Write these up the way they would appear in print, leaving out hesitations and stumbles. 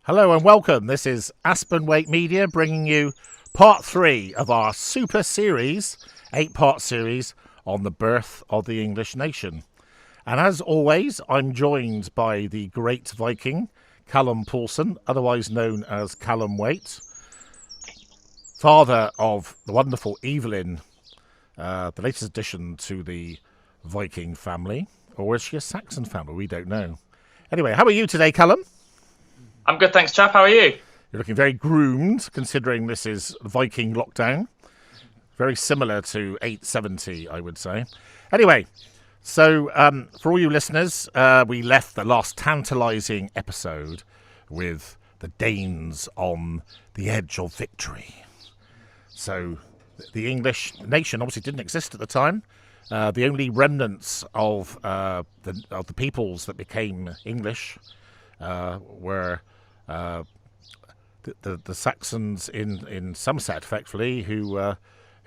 Hello and welcome. This is Aspen Wake Media bringing you part 3 of our super series, 8-part series on the birth of the English nation. And as always, I'm joined by the great Viking, Callum Paulson, otherwise known as Callum Waite, father of the wonderful Evelyn, the latest addition to the Viking family. Or is she a Saxon family? We don't know. Anyway, how are you today, Callum? I'm good, thanks, chap. How are you? You're looking very groomed, considering this is Viking lockdown. Very similar to 870, I would say. Anyway, so for all you listeners, we left the last tantalising episode with the Danes on the edge of victory. So the English nation obviously didn't exist at the time. The only remnants of the peoples that became English were the Saxons in Somerset, effectively, who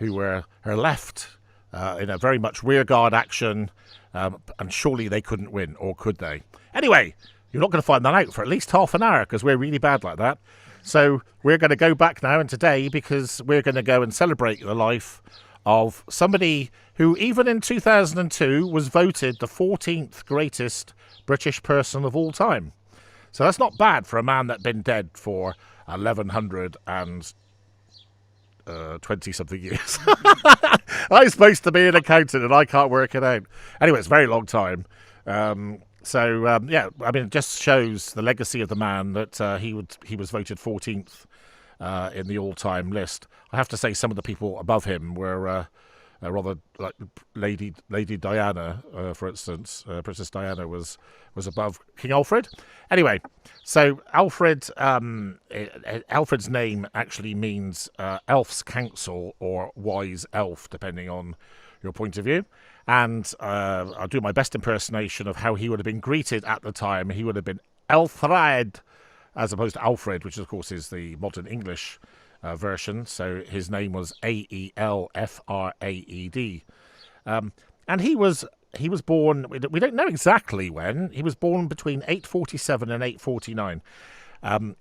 were left in a very much rearguard action, and surely they couldn't win, or could they? Anyway, you're not going to find that out for at least half an hour because we're really bad like that. So we're going to go back now and today because we're going to go and celebrate the life of somebody who, even in 2002, was voted the 14th greatest British person of all time. So that's not bad for a man that's been dead for 1120-something years. I'm supposed to be an accountant and I can't work it out. Anyway, it's a very long time. Yeah, I mean, it just shows the legacy of the man that he was voted 14th in the all-time list. I have to say some of the people above him were rather like Lady Diana, for instance. Princess Diana was above King Alfred. Anyway, so Alfred's name actually means elf's counsel or wise elf, depending on your point of view. And I'll do my best impersonation of how he would have been greeted at the time. He would have been Elfred, as opposed to Alfred, which of course is the modern English version. So his name was Aelfraed, and he was born. We don't know exactly when. He was born between 847 and 849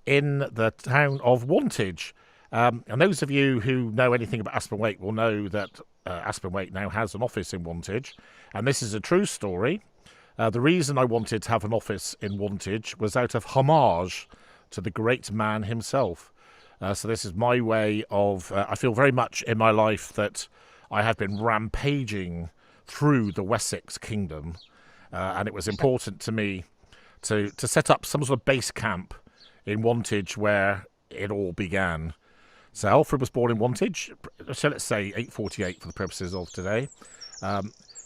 in the town of Wantage. And those of you who know anything about Aspen Wake will know that Aspen Wake now has an office in Wantage, and this is a true story. The reason I wanted to have an office in Wantage was out of homage to the great man himself. So this is my way of... I feel very much in my life that I have been rampaging through the Wessex kingdom, and it was important to me to set up some sort of base camp in Wantage where it all began. So Alfred was born in Wantage, so let's say 848 for the purposes of today.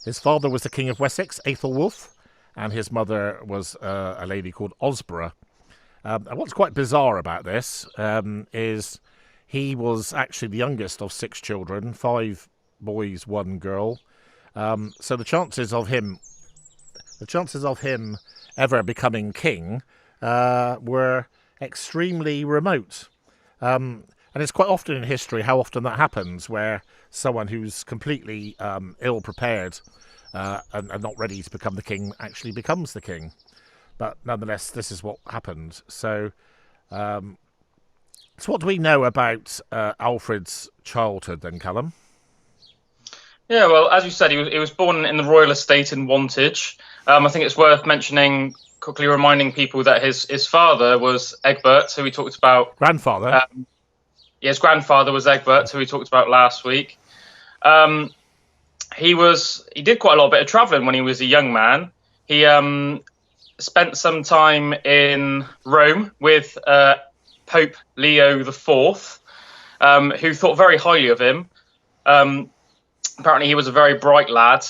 His father was the King of Wessex, Aethelwulf, and his mother was a lady called Osborough. And what's quite bizarre about this is he was actually the youngest of 6 children, 5 boys, 1 girl. So the chances of him ever becoming king were extremely remote. And it's quite often in history how often that happens, where someone who's completely ill-prepared and not ready to become the king actually becomes the king. But nonetheless, this is what happened. So what do we know about Alfred's childhood then, Callum? Yeah, well, as you said, he was born in the royal estate in Wantage. I think it's worth mentioning, quickly reminding people that his father was Egbert, who we talked about. Grandfather? His grandfather was Egbert, who we talked about last week. He did quite a lot of bit of travelling when he was a young man. He spent some time in Rome with Pope Leo IV, who thought very highly of him. Apparently, he was a very bright lad.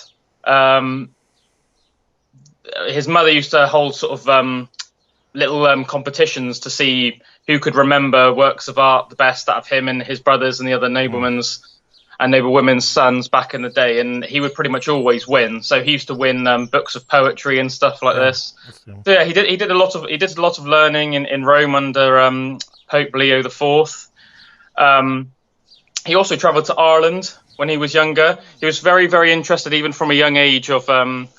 His mother used to hold sort of little competitions to see who could remember works of art the best out of him and his brothers and the other noblemen's and noblewomen's sons back in the day, and he would pretty much always win. So he used to win books of poetry and stuff like this. So yeah, he did a lot of learning in Rome under Pope Leo IV. He also travelled to Ireland when he was younger. He was very, very interested, even from a young age, of not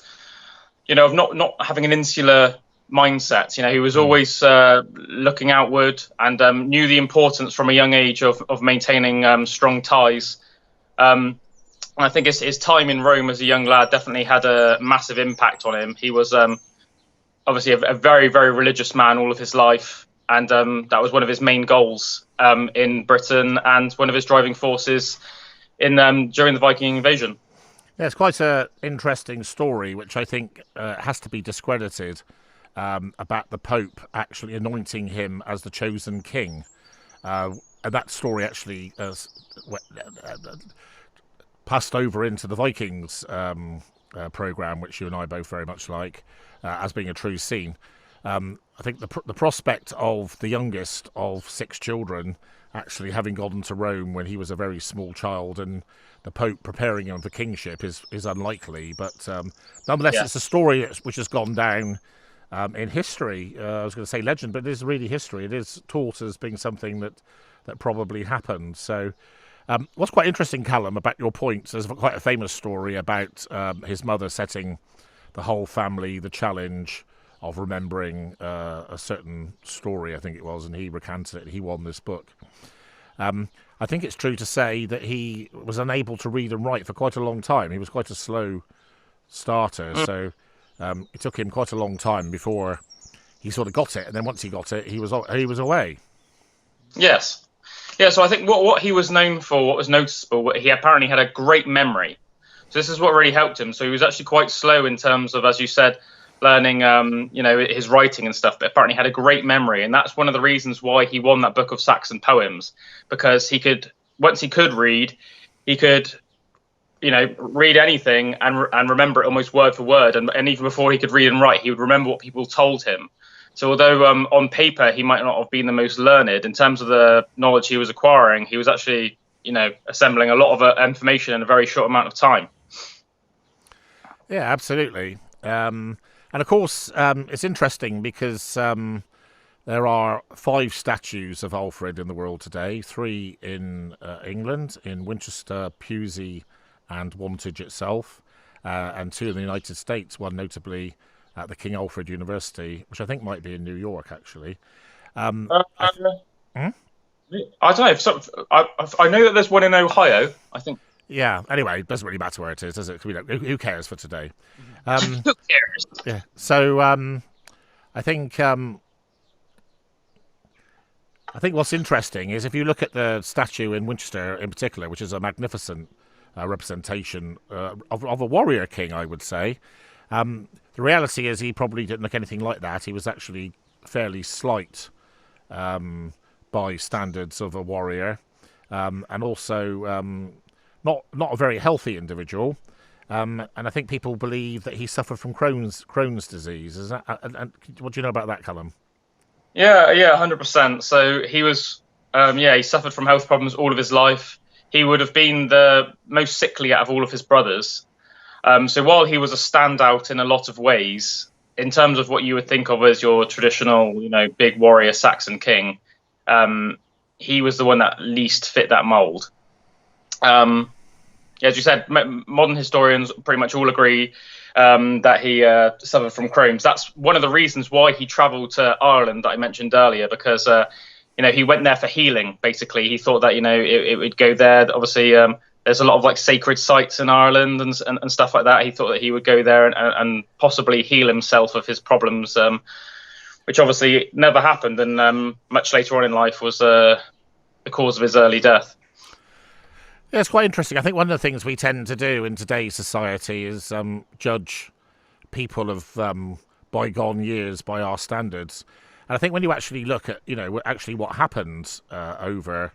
having an insular mindset. He was always looking outward and knew the importance from a young age of maintaining strong ties. And I think his time in Rome as a young lad definitely had a massive impact on him. He was obviously a very, very religious man all of his life. And that was one of his main goals in Britain and one of his driving forces during the Viking invasion. Yeah, it's quite an interesting story, which I think has to be discredited, about the Pope actually anointing him as the chosen king. And that story actually passed over into the Vikings programme, which you and I both very much like, as being a true scene. I think the prospect of the youngest of 6 children actually having gone to Rome when he was a very small child and the Pope preparing him for kingship is unlikely. But nonetheless, It's a story which has gone down in history. I was going to say legend, but it is really history. It is taught as being something that probably happened. So what's quite interesting, Callum, about your point, there's quite a famous story about his mother setting the whole family the challenge of remembering a certain story, I think it was, and he recanted it. He won this book. I think it's true to say that he was unable to read and write for quite a long time. He was quite a slow starter, so it took him quite a long time before he sort of got it. And then once he got it, he was away. Yes. Yeah, so I think what he was known for, what was noticeable, he apparently had a great memory. So this is what really helped him. So he was actually quite slow in terms of, as you said, learning, his writing and stuff, but apparently had a great memory. And that's one of the reasons why he won that book of Saxon poems, because once he could read, he could, read anything and remember it almost word for word. And even before he could read and write, he would remember what people told him. So although on paper he might not have been the most learned, in terms of the knowledge he was acquiring, he was actually, assembling a lot of information in a very short amount of time. Yeah, absolutely. And of course, it's interesting because there are 5 statues of Alfred in the world today, 3 in England, in Winchester, Pewsey and Wantage itself, and 2 in the United States, one notably at the King Alfred University, which I think might be in New York, actually. I don't know. I know that there's one in Ohio, I think. Yeah, anyway, it doesn't really matter where it is, does it? Who cares for today? Who cares? Yeah. So I think what's interesting is if you look at the statue in Winchester in particular, which is a magnificent representation of a warrior king, I would say. The reality is he probably didn't look anything like that. He was actually fairly slight by standards of a warrior, and also not a very healthy individual. And I think people believe that he suffered from Crohn's disease. Is that? And what do you know about that, Callum? Yeah, 100%. So he was, he suffered from health problems all of his life. He would have been the most sickly out of all of his brothers. So while he was a standout in a lot of ways, in terms of what you would think of as your traditional, big warrior Saxon king, he was the one that least fit that mold. As you said, modern historians pretty much all agree that he suffered from Crohn's. That's one of the reasons why he travelled to Ireland that I mentioned earlier, because he went there for healing. Basically, he thought that it would go there. Obviously, there's a lot of sacred sites in Ireland and stuff like that. He thought that he would go there and possibly heal himself of his problems, which obviously never happened, and much later on in life was the cause of his early death. Yeah, it's quite interesting. I think one of the things we tend to do in today's society is judge people of bygone years by our standards. And I think when you actually look at, actually what happened over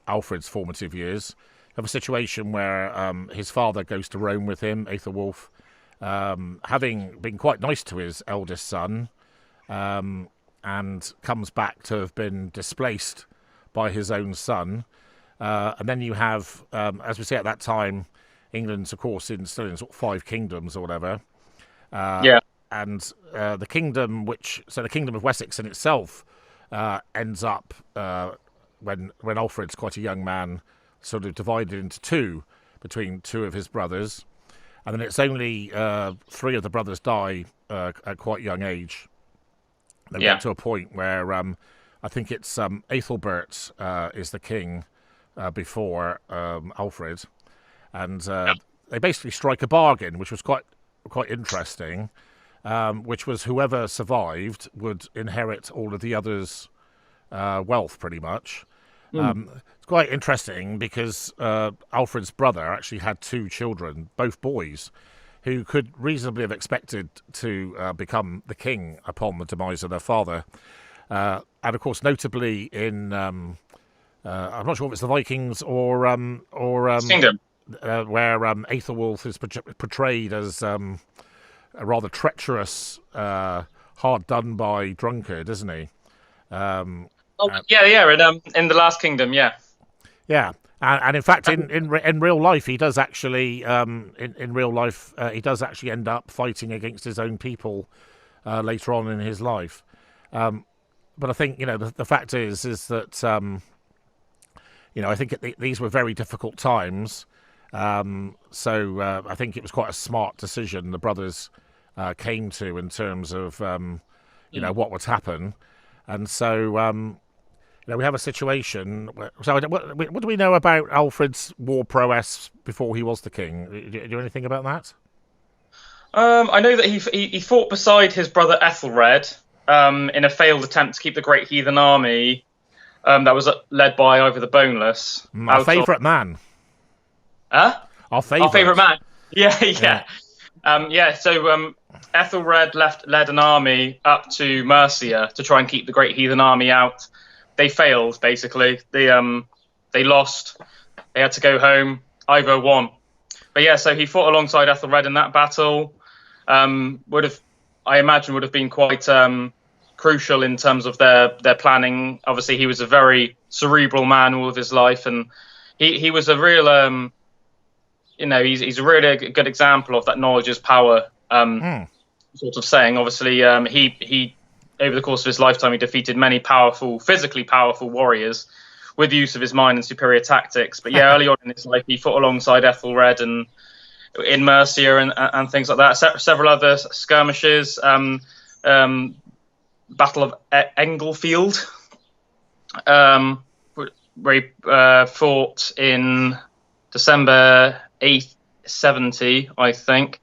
Alfred's formative years, you have a situation where his father goes to Rome with him, Aethelwulf, having been quite nice to his eldest son, and comes back to have been displaced by his own son. And then you have, as we say at that time, England's, of course, still in sort of 5 kingdoms or whatever. And the kingdom the kingdom of Wessex in itself ends up, when Alfred's quite a young man, sort of divided into 2 between 2 of his brothers. and then it's only three of the brothers die at quite young age. They get to a point where I think it's Ethelbert is the king before Alfred, and they basically strike a bargain, which was quite interesting. Which was whoever survived would inherit all of the others' wealth, pretty much. It's quite interesting because Alfred's brother actually had two children, both boys, who could reasonably have expected to become the king upon the demise of their father. And of course, notably in, I'm not sure if it's the Vikings or Kingdom, where Aethelwulf is portrayed as a rather treacherous, hard done by drunkard, isn't he? in the Last Kingdom, yeah. Yeah, and in fact, in real life, he does actually in real life he does actually end up fighting against his own people later on in his life. But I think the fact is that I think these were very difficult times. So I think it was quite a smart decision the brothers came to in terms of what would happen, and so. We have a situation. So, what do we know about Alfred's war prowess before he was the king? Do you know anything about that? I know that he fought beside his brother Ethelred in a failed attempt to keep the Great Heathen Army that was led by Ivor the Boneless. Our favourite man. Huh? Our favourite man. Yeah. So Ethelred led an army up to Mercia to try and keep the Great Heathen Army out. They failed, basically. They lost. They had to go home. Ivor won. But yeah, so he fought alongside Ethelred in that battle. I imagine would have been quite crucial in terms of their planning. Obviously, he was a very cerebral man all of his life, and he was a real, he's a really good example of that knowledge is power sort of saying. Obviously, he over the course of his lifetime, he defeated many physically powerful warriors with the use of his mind and superior tactics. But yeah, early on in his life, he fought alongside Ethelred and in Mercia and things like that. Several other skirmishes, Battle of Englefield, where he fought in December 870, I think.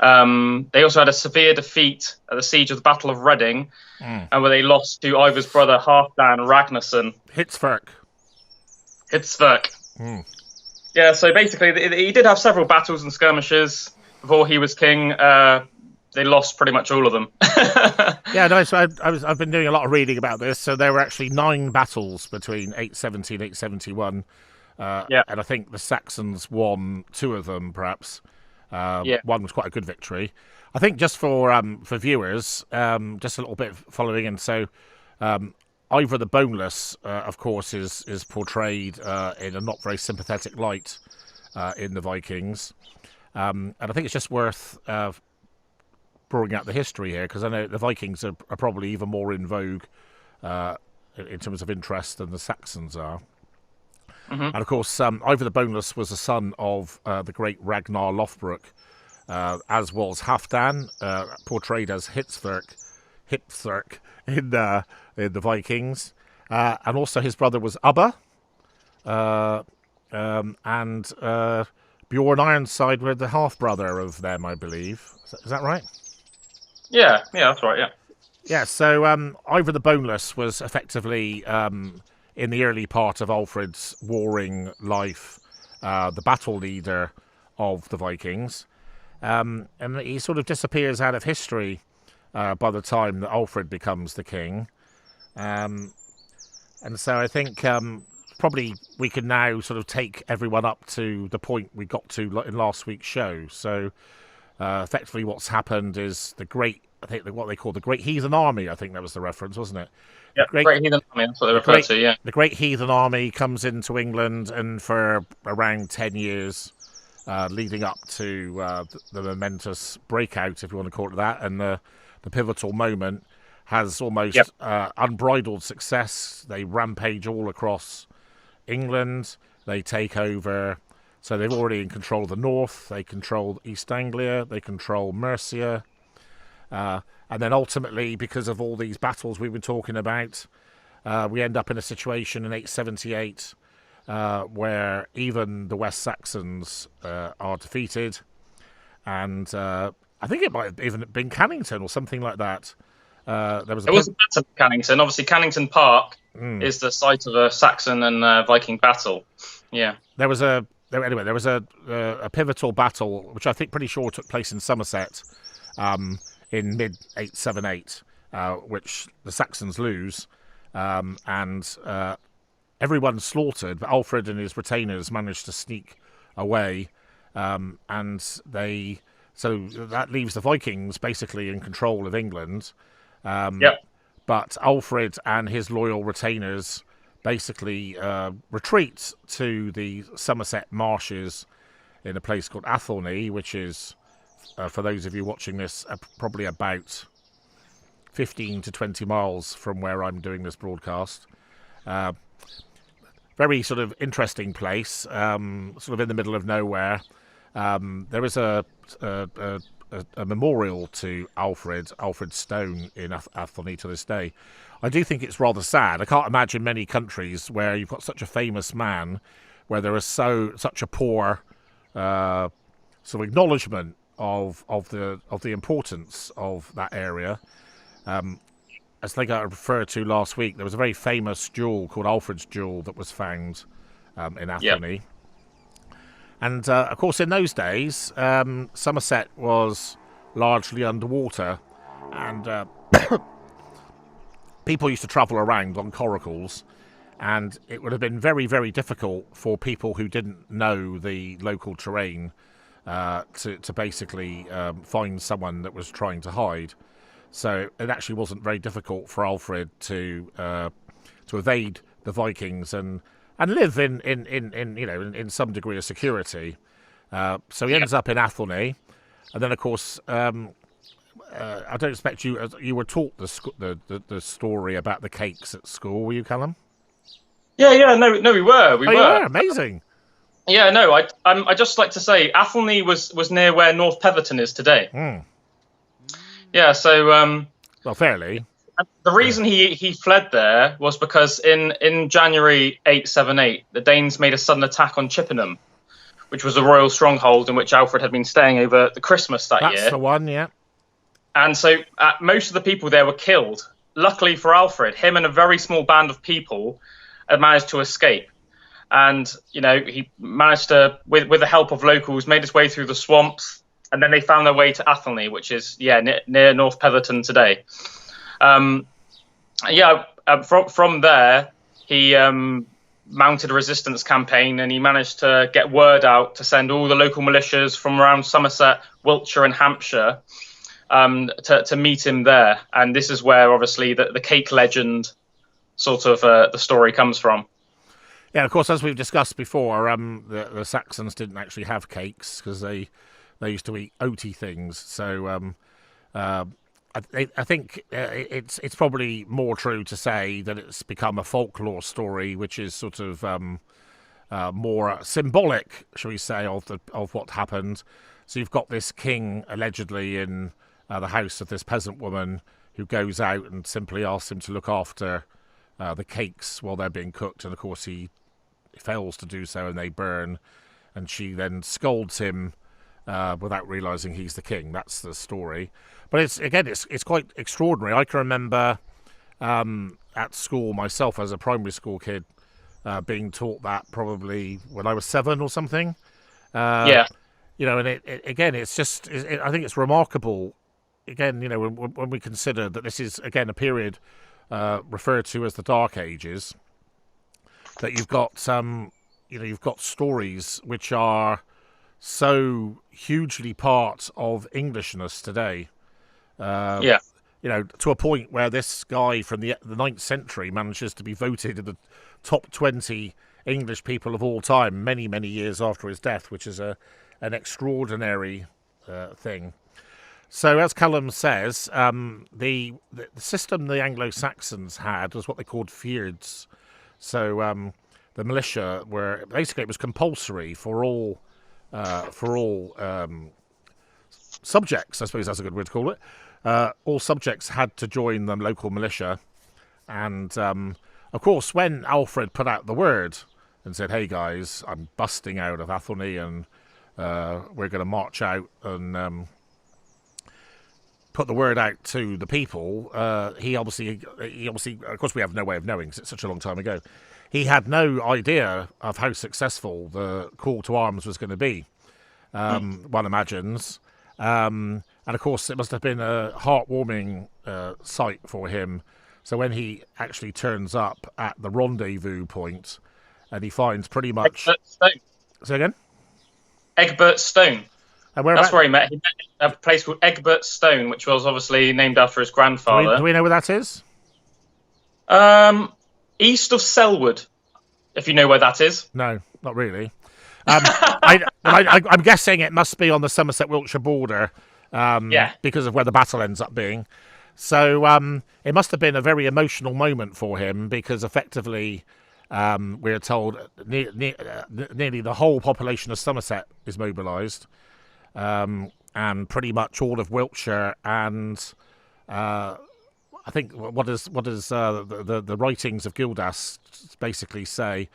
They also had a severe defeat at the siege of the Battle of Reading, and where they lost to Ivor's brother Halfdan Ragnarsson. Hitsverk. Yeah, so basically, he did have several battles and skirmishes before he was king. They lost pretty much all of them. Yeah, no. So I've been doing a lot of reading about this. So there were actually 9 battles between 870 and 871. And I think the Saxons won 2 of them, perhaps. One was quite a good victory. I think just for viewers, just a little bit following in. So Ivor the Boneless, of course, is portrayed in a not very sympathetic light in the Vikings. And I think it's just worth drawing out the history here, because I know the Vikings are probably even more in vogue in terms of interest than the Saxons are. And of course, Ivor the Boneless was a son of the great Ragnar Lothbrok, as was Halfdan, portrayed as Hitsverk in the Vikings, and also his brother was Ubba, and Bjorn Ironside were the half brother of them, I believe. Is that right? Yeah, that's right. Yeah. Yeah. So Ivor the Boneless was effectively, in the early part of Alfred's warring life, the battle leader of the Vikings. And he sort of disappears out of history by the time that Alfred becomes the king. And so I think probably we can now sort of take everyone up to the point we got to in last week's show. So effectively what's happened is what they call the Great Heathen Army, I think that was the reference, wasn't it? Yeah, Great Heathen Army, that's what they refer to, yeah. The Great Heathen Army comes into England, and for around 10 years, leading up to the momentous breakout, if you want to call it that, and the pivotal moment, has almost unbridled success. They rampage all across England. They take over So they've already in control of the north. They control East Anglia. They control Mercia. And then ultimately, because of all these battles we've been talking about, we end up in a situation in 878 where even the West Saxons are defeated. And I think it might have even been Cannington or something like that. There was a battle of Cannington. Obviously, Cannington Park is the site of a Saxon and Viking battle. Yeah. There was a pivotal battle, which I think pretty sure took place in Somerset in mid 878, which the Saxons lose, and everyone's slaughtered. But Alfred and his retainers managed to sneak away, and so that leaves the Vikings basically in control of England. But Alfred and his loyal retainers basically retreat to the Somerset marshes in a place called Athelney, which is, for those of you watching this, probably about 15 to 20 miles from where I'm doing this broadcast. Very sort of interesting place, sort of in the middle of nowhere. There is a memorial to Alfred Stone in Athelney to this day. I do think it's rather sad. I can't imagine many countries where you've got such a famous man, where there is such a poor sort of acknowledgement of the importance of that area. As I think I referred to last week, there was a very famous jewel called Alfred's Jewel that was found in Athelney. And, of course, in those days, Somerset was largely underwater, and people used to travel around on coracles, and it would have been very, very difficult for people who didn't know the local terrain to basically find someone that was trying to hide. So it actually wasn't very difficult for Alfred to evade the Vikings and live in some degree of security. So he ends up in Athelney, and then of course I don't expect you were taught the story about the cakes at school, were you, Callum? No, we were. Yeah, amazing. Yeah, no, I just like to say Athelney was near where North Petherton is today. Yeah, so well, fairly. The reason he fled there was because in January 878, the Danes made a sudden attack on Chippenham, which was a royal stronghold in which Alfred had been staying over the Christmas that year. That's the one, yeah. And so most of the people there were killed. Luckily for Alfred, him and a very small band of people had managed to escape. And, he managed to, with the help of locals, made his way through the swamps. And then they found their way to Athelney, which is, near North Petherton today. From there, he mounted a resistance campaign, and he managed to get word out to send all the local militias from around Somerset, Wiltshire and Hampshire to meet him there. And this is where, obviously, the cake legend sort of the story comes from. Yeah, of course, as we've discussed before, the Saxons didn't actually have cakes because they used to eat oaty things. So I think it's probably more true to say that it's become a folklore story, which is sort of more symbolic, shall we say, of what happened. So you've got this king allegedly in the house of this peasant woman who goes out and simply asks him to look after the cakes while they're being cooked, and of course he fails to do so and they burn, and she then scolds him without realising he's the king. That's the story. But it's quite extraordinary. I can remember at school myself as a primary school kid being taught that probably when I was 7 or something. And it's just, I think it's remarkable. Again, when we consider that this is again a period referred to as the Dark Ages, that you've got you've got stories which are so hugely part of Englishness today. To a point where this guy from the 9th century manages to be voted in the top 20 English people of all time many, many years after his death, which is an extraordinary thing. So, as Callum says, the system the Anglo-Saxons had was what they called feuds. So the militia were basically, it was compulsory for all subjects, I suppose that's a good word to call it. All subjects had to join the local militia, and of course, when Alfred put out the word and said, "Hey guys, I'm busting out of Athelney, and we're going to march out and put the word out to the people," he obviously, of course, we have no way of knowing because it's such a long time ago. He had no idea of how successful the call to arms was going to be. One imagines. And of course, it must have been a heartwarming sight for him. So when he actually turns up at the rendezvous point, and he finds pretty much. Egbert Stone. Say again? Egbert Stone. And That's where he met. He met at a place called Egbert Stone, which was obviously named after his grandfather. Do we know where that is? East of Selwood, if you know where that is. No, not really. I'm guessing it must be on the Somerset-Wiltshire border, because of where the battle ends up being. So it must have been a very emotional moment for him, because effectively we're told nearly the whole population of Somerset is mobilised, and pretty much all of Wiltshire, and I think what does the writings of Gildas basically say?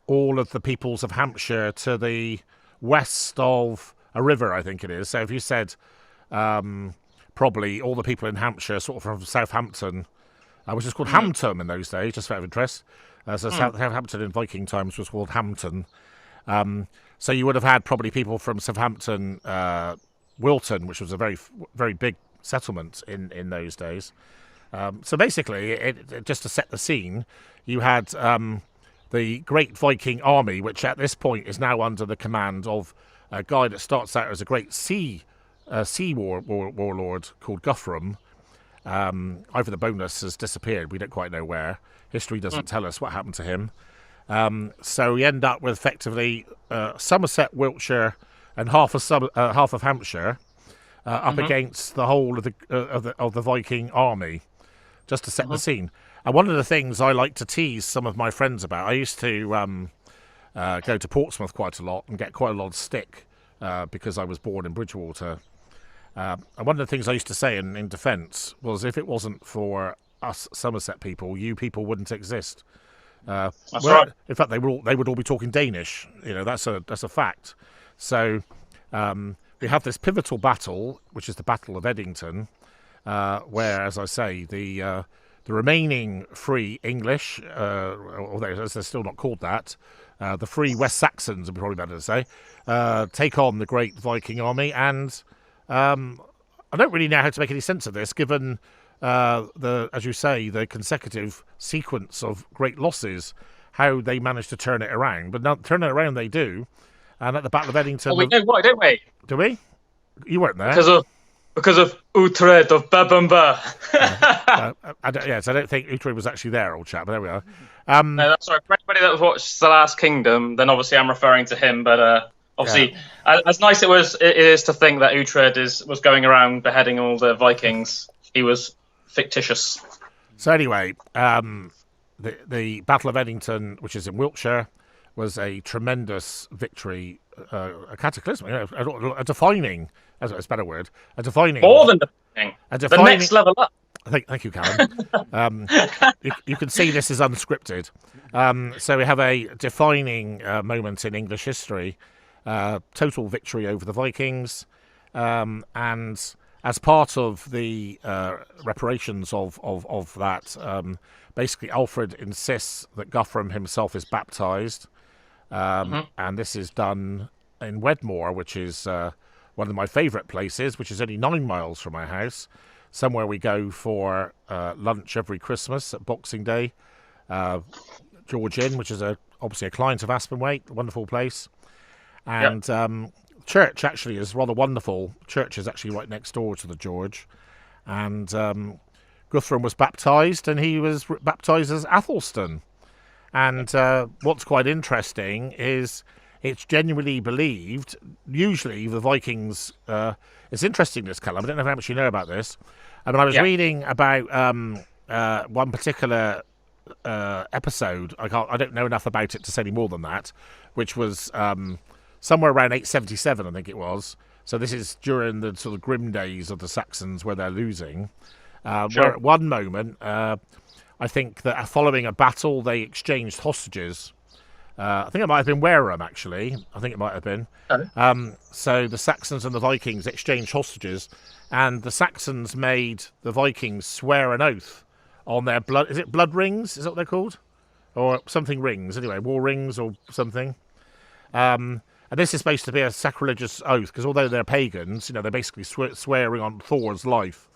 All of the peoples of Hampshire to the west of a river, I think it is. So if you said probably all the people in Hampshire, sort of from Southampton, which is called Hampton in those days, just out of interest. Southampton in Viking times was called Hampton. So you would have had probably people from Southampton, Wilton, which was a very, very big settlement in those days. So basically, just to set the scene, you had the great Viking army, which at this point is now under the command of a guy that starts out as a great sea warlord called Guthrum. Either the bonus has disappeared, we don't quite know where. History doesn't tell us what happened to him. So we end up with effectively Somerset, Wiltshire, and half of Hampshire up against the whole of the Viking army, just to set the scene. And one of the things I like to tease some of my friends about, I used to go to Portsmouth quite a lot and get quite a lot of stick because I was born in Bridgewater. And one of the things I used to say in defence was, if it wasn't for us Somerset people, you people wouldn't exist. That's right. In fact, they would all be talking Danish. You know, that's a fact. So we have this pivotal battle, which is the Battle of Edington, where, as I say, the remaining free English, although they're still not called that, the free West Saxons, would be probably better to say, take on the great Viking army. And I don't really know how to make any sense of this, given as you say, the consecutive sequence of great losses, how they managed to turn it around. But now, turn it around they do. And at the Battle of Edington... Oh, we know why, don't we? Do we? You weren't there. Because of Uhtred of Bebumber. I don't think Uhtred was actually there, old chap, but there we are. No, that's right. For anybody that watched The Last Kingdom, then obviously I'm referring to him, but obviously, as nice it is to think that Uhtred was going around beheading all the Vikings, he was fictitious. So anyway, the Battle of Edington, which is in Wiltshire, was a tremendous victory, a cataclysmic, a defining... That's a better word. A defining... More than defining. The next level up. Thank you, Callum. You can see this is unscripted. So we have a defining moment in English history. Total victory over the Vikings. And as part of the reparations of that, basically Alfred insists that Guthrum himself is baptised. And this is done in Wedmore, which is... one of my favourite places, which is only 9 miles from my house. Somewhere we go for lunch every Christmas at Boxing Day. George Inn, which is obviously a client of Aspenwaite, a wonderful place. And church actually is rather wonderful. Church is actually right next door to the George. And Guthrum was baptised, and he was baptised as Athelstan. And what's quite interesting is... it's genuinely believed, usually the Vikings... it's interesting, this, Callum. I don't know how much you know about this. I mean, I was reading about one particular episode. I don't know enough about it to say any more than that. Which was somewhere around 877, I think it was. So this is during the sort of grim days of the Saxons where they're losing. Where at one moment, I think that following a battle, they exchanged hostages. I think it might have been Wareham, actually. I think it might have been. Okay. So the Saxons and the Vikings exchanged hostages, and the Saxons made the Vikings swear an oath on their blood. Is it blood rings? Is that what they're called? Or something rings, anyway, war rings or something. And this is supposed to be a sacrilegious oath, because although they're pagans, they're basically swearing on Thor's life,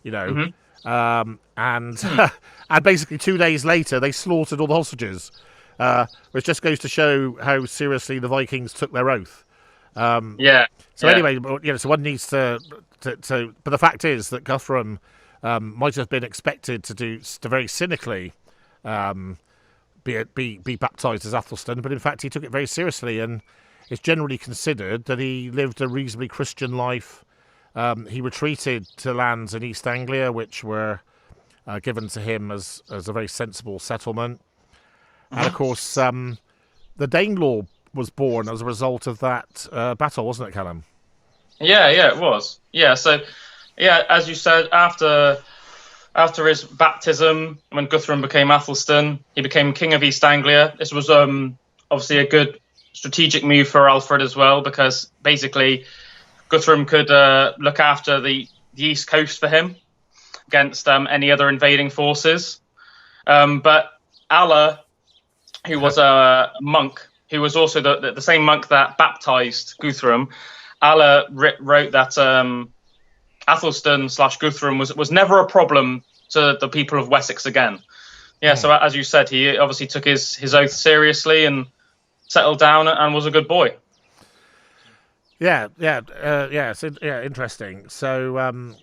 Mm-hmm. and and basically 2 days later they slaughtered all the hostages, which just goes to show how seriously the Vikings took their oath. Anyway, so one needs to but the fact is that Guthrum might have been expected to very cynically be baptised as Athelstan, but in fact he took it very seriously, and it's generally considered that he lived a reasonably Christian life. He retreated to lands in East Anglia, which were given to him as a very sensible settlement. And of course, the Danelaw was born as a result of that battle, wasn't it, Callum? Yeah, it was. Yeah, so as you said, after his baptism, when Guthrum became Athelstan, he became King of East Anglia. This was obviously a good strategic move for Alfred as well, because basically Guthrum could look after the East Coast for him against any other invading forces. But Alla, who was a monk, who was also the same monk that baptized Guthrum, Alla wrote that Athelstan / Guthrum was never a problem to the people of Wessex again. Yeah, so as you said, he obviously took his oath seriously and settled down and was a good boy. Interesting. So,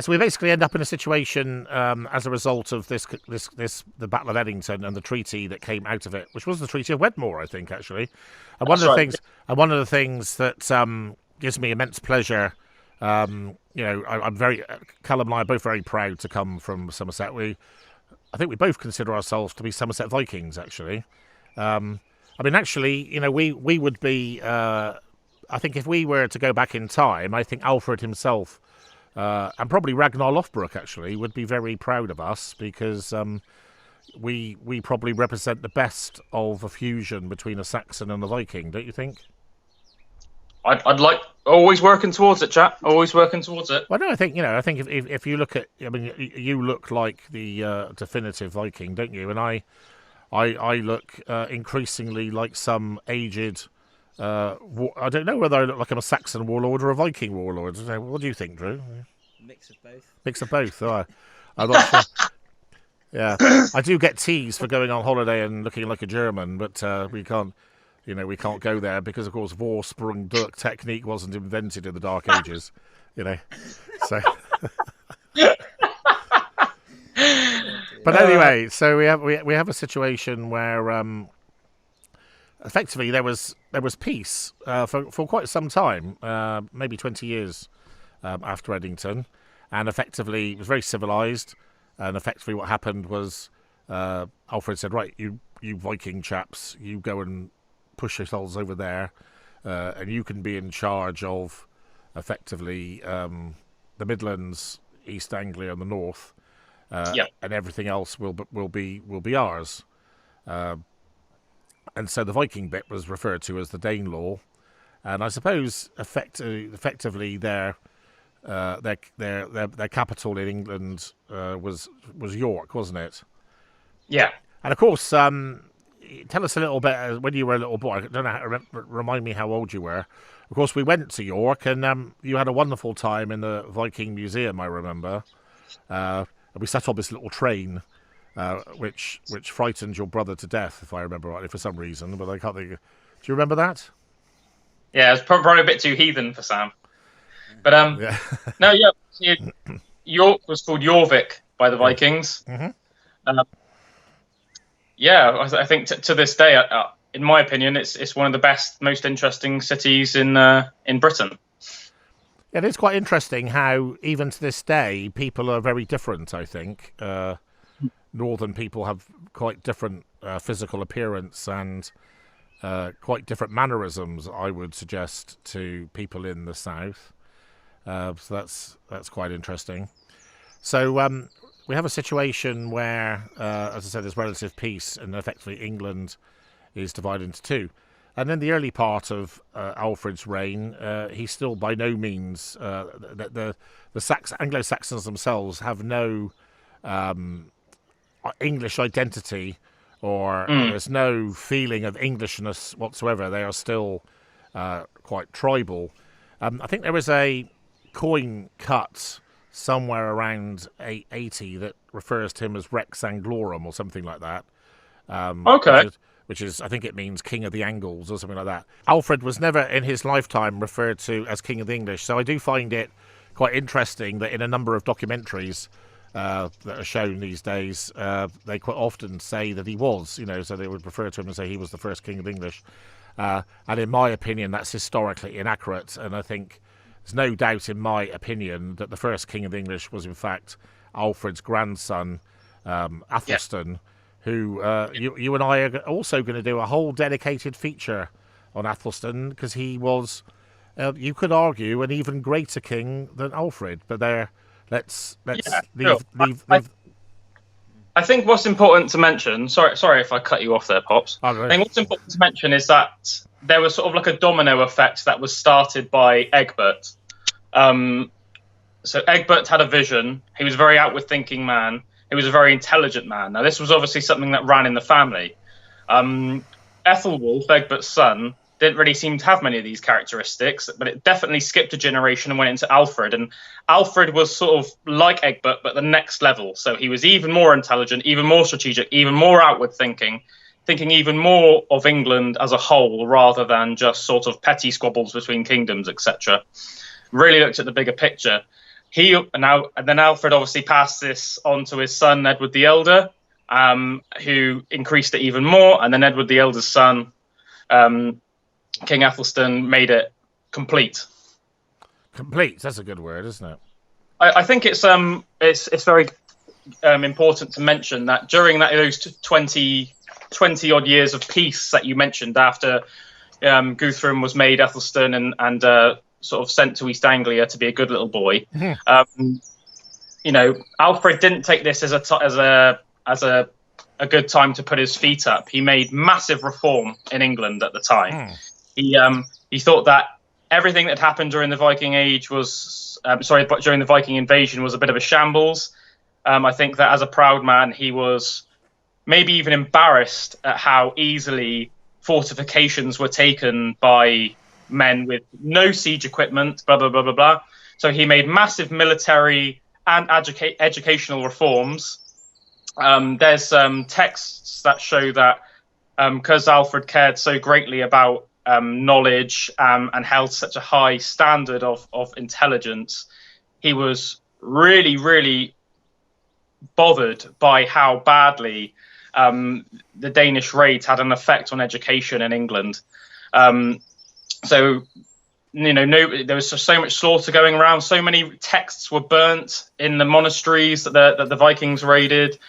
so we basically end up in a situation as a result of the Battle of Edington and the treaty that came out of it, which was the Treaty of Wedmore, I think, actually. And one of the things that gives me immense pleasure. I'm very Callum and I are both very proud to come from Somerset. I think we both consider ourselves to be Somerset Vikings, actually. We would be. I think if we were to go back in time, I think Alfred himself and probably Ragnar Lothbrok actually would be very proud of us, because we probably represent the best of a fusion between a Saxon and a Viking, don't you think? I'd like always working towards it, chap. Always working towards it. Well, no, I think if you look at, you look like the definitive Viking, don't you? And I look increasingly like some aged. I don't know whether I look like I'm a Saxon warlord or a Viking warlord. What do you think, Drew? Mix of both. Mix of both. Oh, I'm not sure. Yeah, I do get teased for going on holiday and looking like a German, but we can't. We can't go there because, of course, Vorsprung Dirk technique wasn't invented in the Dark Ages. So. But anyway, so we have a situation where effectively there was peace for quite some time, maybe 20 years after Edington, and effectively it was very civilized. And effectively, what happened was Alfred said, "Right, you Viking chaps, you go and push yourselves over there, and you can be in charge of effectively the Midlands, East Anglia, and the North, and everything else will be ours." And so the Viking bit was referred to as the Danelaw, and I suppose effectively their capital in England was York, wasn't it? Yeah. And of course, tell us a little bit when you were a little boy. I don't know. Remind me how old you were. Of course, we went to York, and you had a wonderful time in the Viking Museum. I remember. And we sat on this little train, which frightened your brother to death, if I remember rightly, for some reason. But I can't think. Do you remember that? Yeah, it's probably a bit too heathen for Sam. But York was called Jorvik by the Vikings. Mm-hmm. I think to this day, in my opinion, it's one of the best, most interesting cities in Britain. It is quite interesting how, even to this day, people are very different, I think. northern people have quite different physical appearance and quite different mannerisms, I would suggest, to people in the south. So that's quite interesting. So we have a situation where, as I said, there's relative peace, and effectively England is divided into two. And in the early part of Alfred's reign, he's still by no means the Anglo-Saxons themselves have no English identity, or there's no feeling of Englishness whatsoever. They are still quite tribal. I think there was a coin cut somewhere around 880 that refers to him as Rex Anglorum or something like that. Okay. Which is, I think it means King of the Angles or something like that. Alfred was never in his lifetime referred to as King of the English, so I do find it quite interesting that in a number of documentaries that are shown these days, they quite often say that he was, so they would refer to him and say he was the first King of the English. And in my opinion, that's historically inaccurate, and I think there's no doubt in my opinion that the first King of the English was in fact Alfred's grandson, Athelstan, who you and I are also going to do a whole dedicated feature on Athelstan, because he was, you could argue, an even greater king than Alfred. But let's leave. I think what's important to mention. Sorry if I cut you off there, Pops. I think what's important to mention is that there was sort of like a domino effect that was started by Egbert. So Egbert had a vision. He was a very outward-thinking man. He was a very intelligent man. Now, this was obviously something that ran in the family. Ethelwulf, Egbert's son, didn't really seem to have many of these characteristics, but it definitely skipped a generation and went into Alfred. And Alfred was sort of like Egbert, but the next level. So he was even more intelligent, even more strategic, even more outward-thinking, thinking even more of England as a whole rather than just sort of petty squabbles between kingdoms, etc. Really looked at the bigger picture. And then Alfred obviously passed this on to his son, Edward the Elder, who increased it even more. And then Edward the Elder's son, King Athelstan, made it complete. Complete, that's a good word, isn't it? I think it's very important to mention that during those 20 odd years of peace that you mentioned after Guthrum was made Athelstan and sort of sent to East Anglia to be a good little boy. Alfred didn't take this as a good time to put his feet up. He made massive reform in England at the time. He thought that everything that happened during the Viking Age during the Viking invasion was a bit of a shambles. I think that as a proud man, he was maybe even embarrassed at how easily fortifications were taken by men with no siege equipment, blah, blah, blah, blah, blah. So he made massive military and educational reforms. There's texts that show that because Alfred cared so greatly about knowledge and held such a high standard of intelligence, he was really, really bothered by how badly the Danish raids had an effect on education in England. There was just so much slaughter going around. So many texts were burnt in the monasteries that the Vikings raided.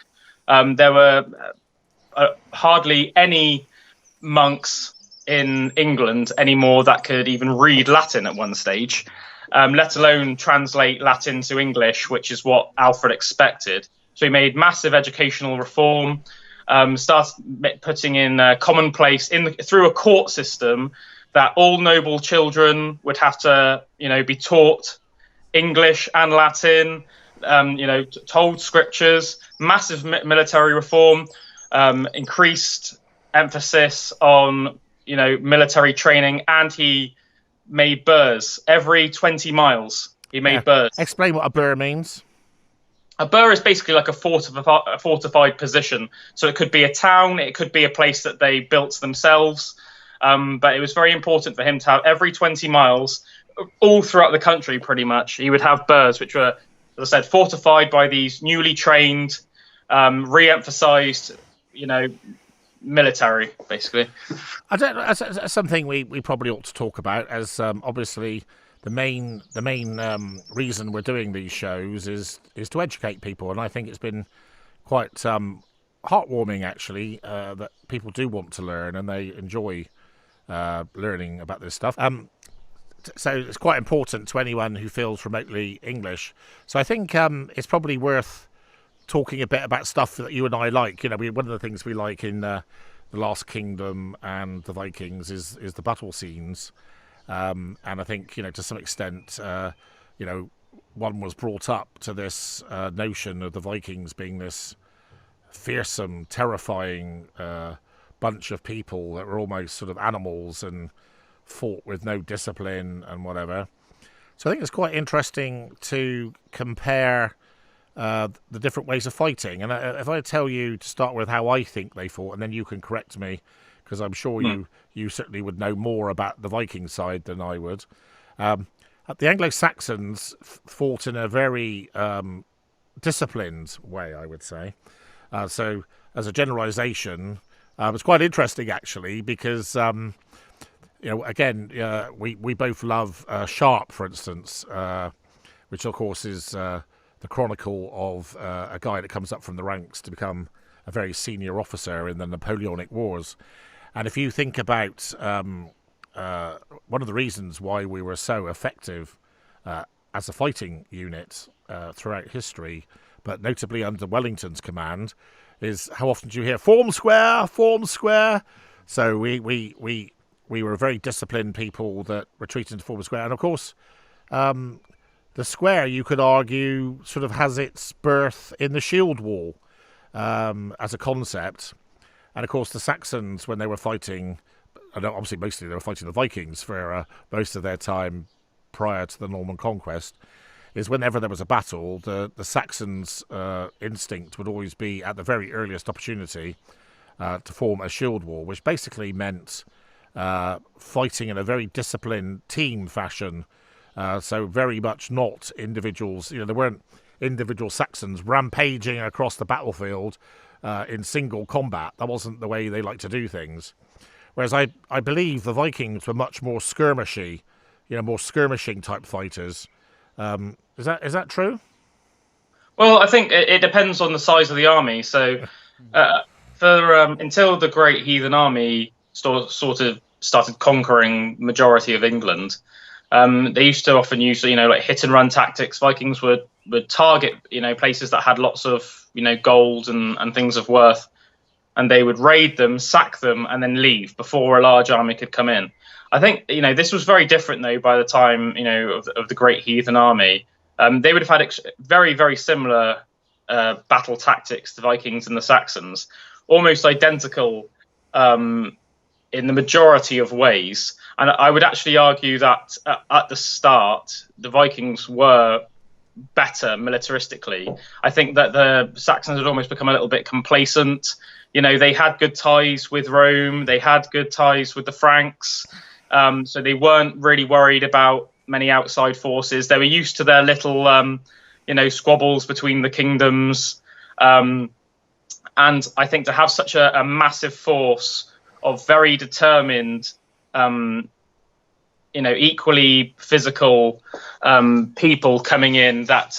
There were hardly any monks in England anymore that could even read Latin at one stage, let alone translate Latin to English, which is what Alfred expected. So he made massive educational reform, started putting in commonplace through a court system that all noble children would have to, be taught English and Latin, told scriptures, massive military reform, increased emphasis on, military training, and he made burhs every 20 miles. He made burhs. Explain what a burh means. A burh is basically like a fortified position. So it could be a town, it could be a place that they built themselves. But it was very important for him to have every 20 miles, all throughout the country pretty much, he would have burhs, which were, as I said, fortified by these newly trained, re-emphasized, military, basically. That's something we probably ought to talk about, as obviously the main reason we're doing these shows is to educate people, and I think it's been quite heartwarming, actually, that people do want to learn and they enjoy learning about this stuff. So it's quite important to anyone who feels remotely English. So I think it's probably worth talking a bit about stuff that you and I like. One of the things we like in The Last Kingdom and the Vikings is the battle scenes. And I think, to some extent, one was brought up to this notion of the Vikings being this fearsome, terrifying bunch of people that were almost sort of animals and fought with no discipline and whatever. So I think it's quite interesting to compare the different ways of fighting. And if I tell you to start with how I think they fought, and then you can correct me, because I'm sure you certainly would know more about the Viking side than I would. The Anglo-Saxons fought in a very disciplined way, I would say. So as a generalization, it's quite interesting, actually, because, again, we both love Sharpe, for instance, which, of course, is the chronicle of a guy that comes up from the ranks to become a very senior officer in the Napoleonic Wars. And if you think about one of the reasons why we were so effective as a fighting unit throughout history, but notably under Wellington's command, is how often do you hear "form square, form square"? So we were very disciplined people that retreated into form square, and of course, the square, you could argue, sort of has its birth in the shield wall as a concept, and of course the Saxons, when they were fighting, and obviously mostly they were fighting the Vikings for most of their time prior to the Norman conquest, is whenever there was a battle, the Saxons' instinct would always be, at the very earliest opportunity, to form a shield wall, which basically meant fighting in a very disciplined team fashion. So very much not individuals. There weren't individual Saxons rampaging across the battlefield in single combat. That wasn't the way they liked to do things. Whereas I believe the Vikings were much more skirmishy, more skirmishing type fighters. Is that true? Well, I think it depends on the size of the army. So until the Great Heathen Army sort of started conquering majority of England, they used to often use like hit and run tactics. Vikings would target places that had lots of gold and things of worth, and they would raid them, sack them, and then leave before a large army could come in. I think this was very different though by the time of the Great Heathen Army. They would have had very, very similar battle tactics to Vikings and the Saxons, almost identical in the majority of ways. And I would actually argue that at the start, the Vikings were better militaristically. I think that the Saxons had almost become a little bit complacent. They had good ties with Rome. They had good ties with the Franks. So they weren't really worried about many outside forces. They were used to their little, squabbles between the kingdoms. And I think to have such a massive force of very determined, equally physical people coming in, that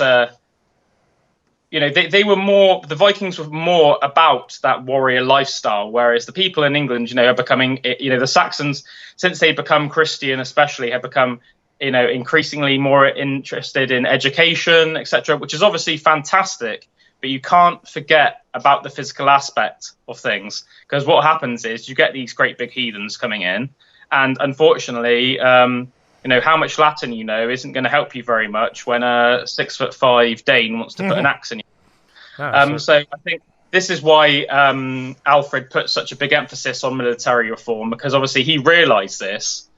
the Vikings were more about that warrior lifestyle, whereas the people in England, are becoming, the Saxons, since they'd become Christian especially, had become, increasingly more interested in education, etc., which is obviously fantastic. But you can't forget about the physical aspect of things, because what happens is you get these great big heathens coming in, and unfortunately, how much Latin isn't going to help you very much when a 6'5" Dane wants to put an axe in you. So I think this is why Alfred put such a big emphasis on military reform, because obviously he realised this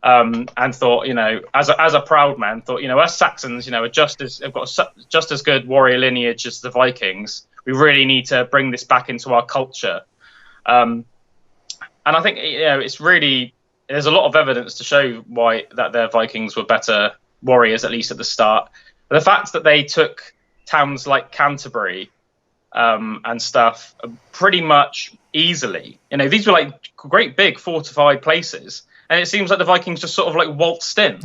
and thought, as a proud man, thought, us Saxons, have got just as good warrior lineage as the Vikings. We really need to bring this back into our culture. And I think it's really, there's a lot of evidence to show why that their Vikings were better warriors, at least at the start. But the fact that they took towns like Canterbury and stuff pretty much easily. These were like great big fortified places, and it seems like the Vikings just sort of like waltzed in.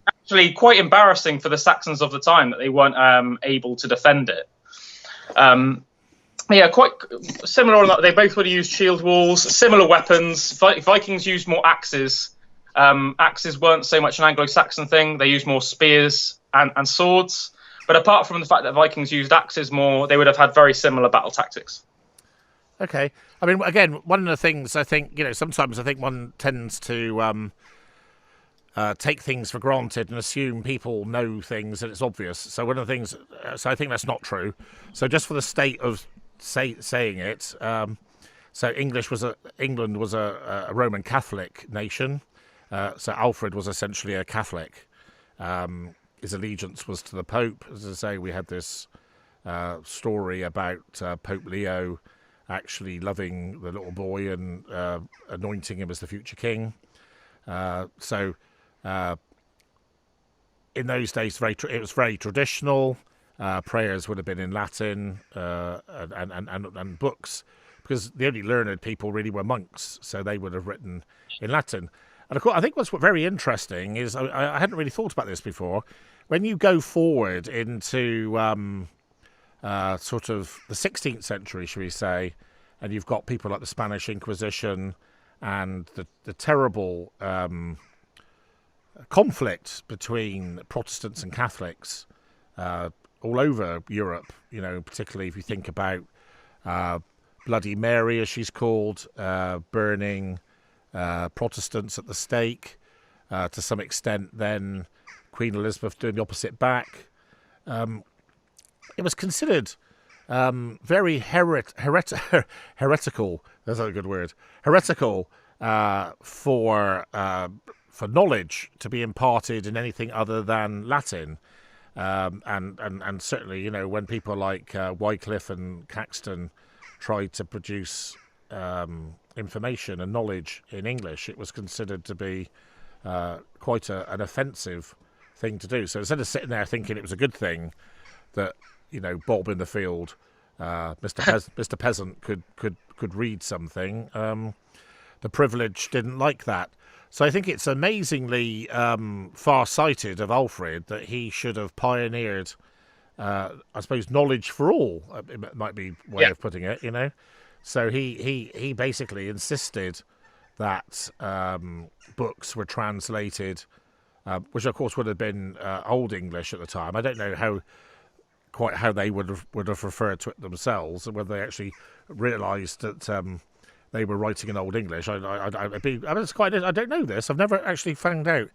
Actually, quite embarrassing for the Saxons of the time that they weren't able to defend it. Yeah, quite similar. On that, they both would have used shield walls, similar weapons. Vikings used more axes. Axes weren't so much an Anglo-Saxon thing. They used more spears and swords. But apart from the fact that Vikings used axes more, they would have had very similar battle tactics. Okay. I mean, again, one of the things I think, sometimes I think one tends to take things for granted and assume people know things and it's obvious. So one of the things, so I think that's not true. So just for the state of saying it, so England was a Roman Catholic nation. So Alfred was essentially a Catholic. His allegiance was to the Pope. As I say, we had this story about Pope Leo actually loving the little boy and anointing him as the future king. So in those days, it was very traditional. Prayers would have been in Latin and books, because the only learned people really were monks, so they would have written in Latin. And of course, I think what's very interesting is, I hadn't really thought about this before, when you go forward into sort of the 16th century, shall we say, and you've got people like the Spanish Inquisition and the terrible conflict between Protestants and Catholics all over Europe, particularly if you think about Bloody Mary, as she's called, burning Protestants at the stake, to some extent then Queen Elizabeth doing the opposite back. It was considered very heretical, that's not a good word, heretical for knowledge to be imparted in anything other than Latin. And certainly, when people like Wycliffe and Caxton tried to produce information and knowledge in English, it was considered to be quite an offensive thing to do. So instead of sitting there thinking it was a good thing that Bob in the field, Mr. Peasant could read something, the privileged didn't like that. So I think it's amazingly far-sighted of Alfred that he should have pioneered, I suppose, knowledge for all. It might be a way of putting it, So he basically insisted that books were translated, which of course would have been Old English at the time. I don't know quite how they would have referred to it themselves, and whether they actually realised that they were writing in Old English. I don't know this. I've never actually found out.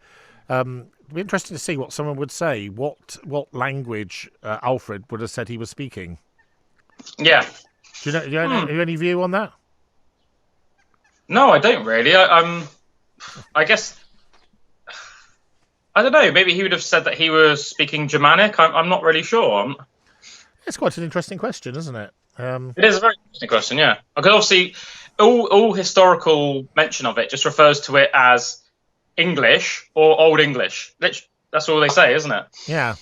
It'd be interesting to see what someone would say. What language Alfred would have said he was speaking. Yeah. Do you have any view on that? No, I don't really. I guess, I don't know. Maybe he would have said that he was speaking Germanic. I'm not really sure. It's quite an interesting question, isn't it? It is a very interesting question, yeah. Because obviously, all historical mention of it just refers to it as English or Old English. That's all they say, isn't it? Yeah.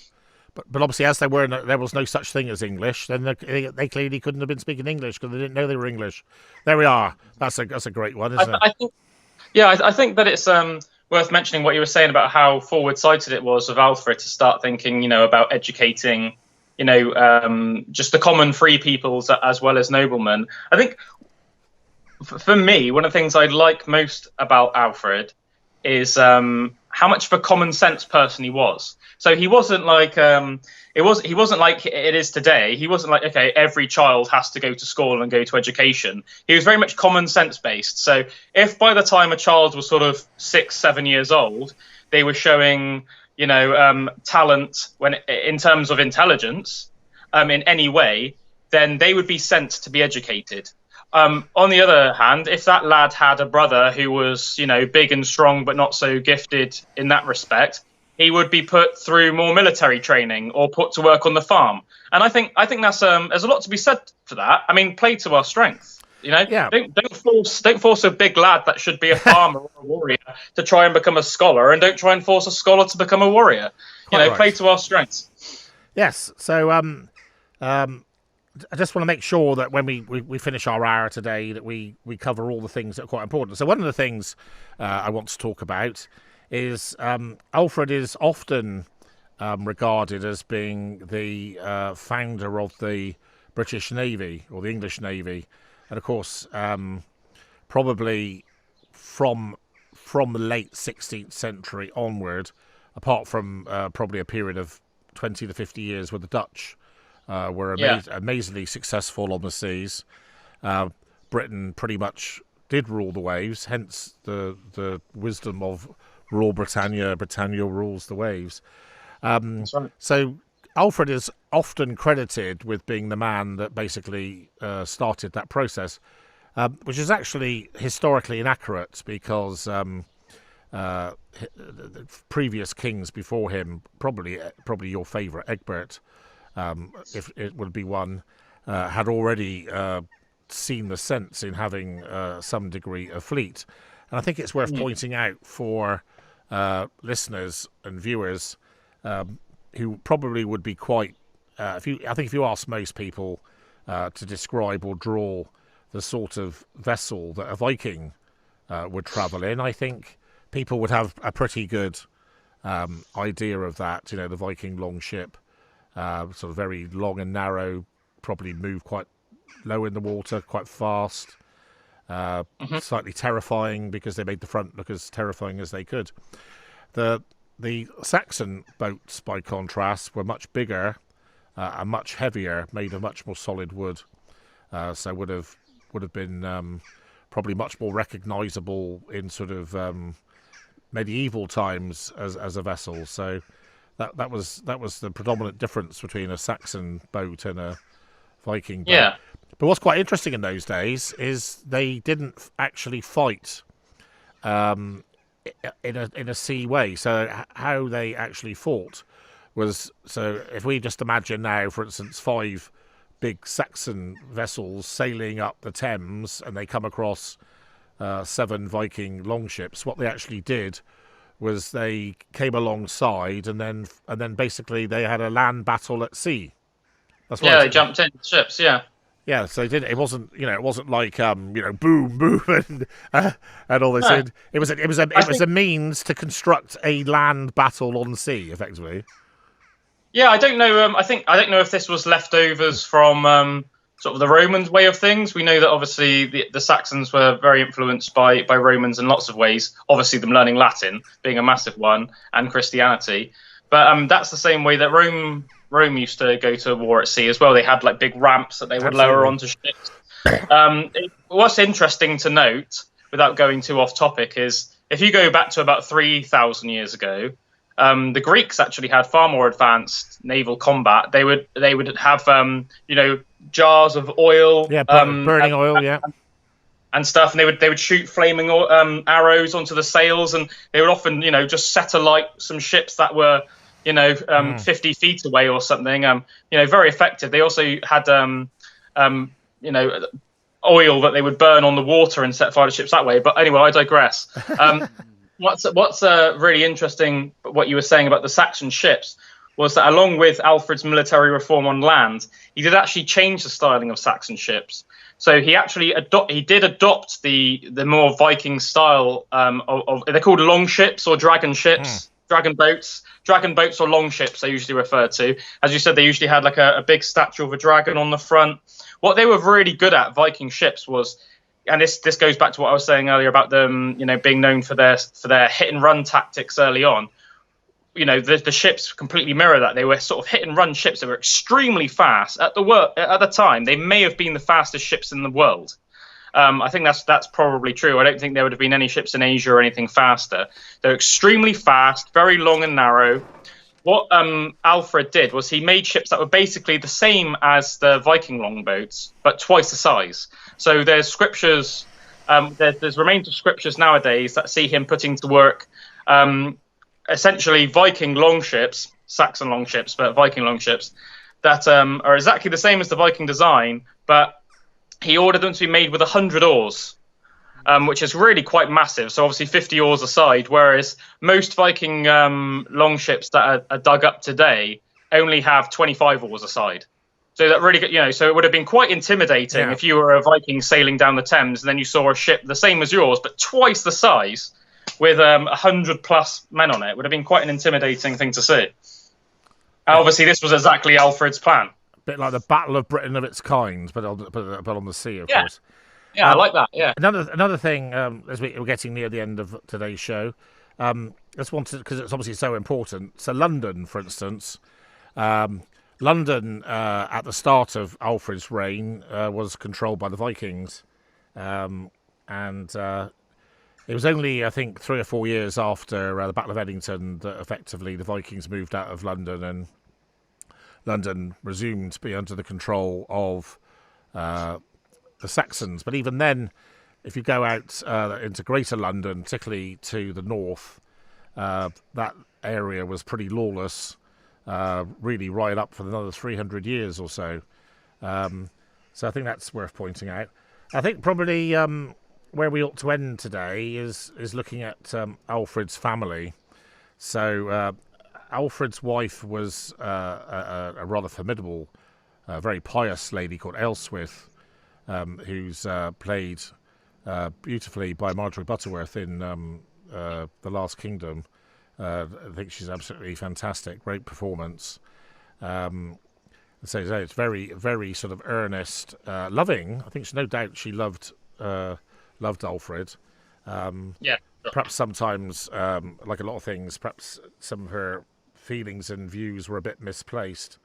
But obviously, as there was no such thing as English, then they clearly couldn't have been speaking English because they didn't know they were English. There we are. That's a great one, isn't it? I think that it's worth mentioning what you were saying about how forward-sighted it was of Alfred to start thinking, about educating, just the common free peoples as well as noblemen. I think, for me, one of the things I like most about Alfred is how much of a common sense person he was. So he wasn't like he wasn't like it is today. He wasn't like, okay, every child has to go to school and go to education. He was very much common sense based. So if by the time a child was sort of 6-7 years old, they were showing talent in terms of intelligence in any way, then they would be sent to be educated. On the other hand, if that lad had a brother who was, big and strong but not so gifted in that respect, he would be put through more military training or put to work on the farm. And I think that's there's a lot to be said for that. I mean, play to our strengths. Yeah. Don't force a big lad that should be a farmer or a warrior to try and become a scholar, and don't try and force a scholar to become a warrior. Right. Play to our strengths. Yes. So I just want to make sure that when we finish our hour today, that we cover all the things that are quite important. So one of the things I want to talk about is Alfred is often regarded as being the founder of the British Navy or the English Navy, and of course, probably from the late 16th century onward, apart from probably a period of 20 to 50 years where the Dutch were amazingly successful on the seas, Britain pretty much did rule the waves, hence the wisdom of Rule Britannia, Britannia rules the waves. That's right. So Alfred is often credited with being the man that basically started that process, which is actually historically inaccurate because the previous kings before him, probably your favourite Egbert, if it would be one, had already seen the sense in having some degree of fleet. And I think it's worth pointing out for listeners and viewers who probably would be quite. I think if you ask most people to describe or draw the sort of vessel that a Viking would travel in, I think people would have a pretty good idea of that. You know, the Viking longship, sort of very long and narrow, probably move quite low in the water, quite fast, slightly terrifying because they made the front look as terrifying as they could. The Saxon boats, by contrast, were much bigger and much heavier, made of much more solid wood, so would have been probably much more recognisable in sort of medieval times as a vessel. So that was the predominant difference between a Saxon boat and a Viking boat. Yeah. But what's quite interesting in those days is they didn't actually fight in a sea way. So how they actually fought was, so if we just imagine now, for instance, 5 big Saxon vessels sailing up the Thames, and they come across 7 Viking longships, what they actually did was they came alongside, and then basically they had a land battle at sea. That's They jumped in ships. Yeah, so they did. It wasn't like boom, boom, and all this. No. It was a means to construct a land battle on sea, effectively. Yeah, I don't know. I don't know if this was leftovers from sort of the Romans' way of things. We know that obviously the Saxons were very influenced by Romans in lots of ways. Obviously, them learning Latin being a massive one, and Christianity. But that's the same way that Rome used to go to war at sea as well. They had like big ramps that they would lower onto ships. What's interesting to note, without going too off topic, is if you go back to about 3,000 years ago, the Greeks actually had far more advanced naval combat. They would have jars of oil, burning oil, and stuff, and they would shoot flaming arrows onto the sails, and they would often just set alight some ships that were 50 feet away or something. Very effective. They also had oil that they would burn on the water and set fire to ships that way. But anyway, I digress. What's really interesting, what you were saying about the Saxon ships, was that along with Alfred's military reform on land, he did actually change the styling of Saxon ships. So he actually did adopt the more Viking style of they're called long ships or dragon ships. Dragon boats or long ships they're usually referred to. As you said, they usually had like a big statue of a dragon on the front. What they were really good at, Viking ships, was, and this goes back to what I was saying earlier about them, being known for their hit and run tactics early on. The ships completely mirror that. They were sort of hit and run ships that were extremely fast. At the time, they may have been the fastest ships in the world. I think that's probably true. I don't think there would have been any ships in Asia or anything faster. They're extremely fast, very long and narrow. What Alfred did was he made ships that were basically the same as the Viking longboats, but twice the size. So there's scriptures, there's remains of scriptures nowadays that see him putting to work essentially Viking longships, Saxon longships, but Viking longships that are exactly the same as the Viking design, but he ordered them to be made with 100 oars, which is really quite massive. So obviously 50 oars aside, whereas most Viking longships that are dug up today only have 25 oars aside. So that really, so it would have been quite intimidating if you were a Viking sailing down the Thames and then you saw a ship the same as yours, but twice the size with 100 plus men on it. It would have been quite an intimidating thing to see. Obviously, this was exactly Alfred's plan. bit like the Battle of Britain of its kind, but on the sea, of Yeah, course. yeah, I like that. Yeah. Another thing, as we're getting near the end of today's show, just wanted, because it's obviously so important. So London, for instance, London at the start of Alfred's reign was controlled by the Vikings, and it was only, I think, 3 or 4 years after the Battle of Edington that effectively the Vikings moved out of London, and London resumed to be under the control of the Saxons. But even then, if you go out into Greater London, particularly to the north, that area was pretty lawless, really right up for another 300 years or so. So I think that's worth pointing out. I think probably where we ought to end today is looking at Alfred's family. So Alfred's wife was a rather formidable, very pious lady called Ailswith, who's played beautifully by Marjorie Butterworth in The Last Kingdom. I think she's absolutely fantastic, great performance. So it's very, very sort of earnest, loving. I think no doubt she loved Alfred. Yeah. Perhaps sometimes, like a lot of things, perhaps some of her feelings and views were a bit misplaced.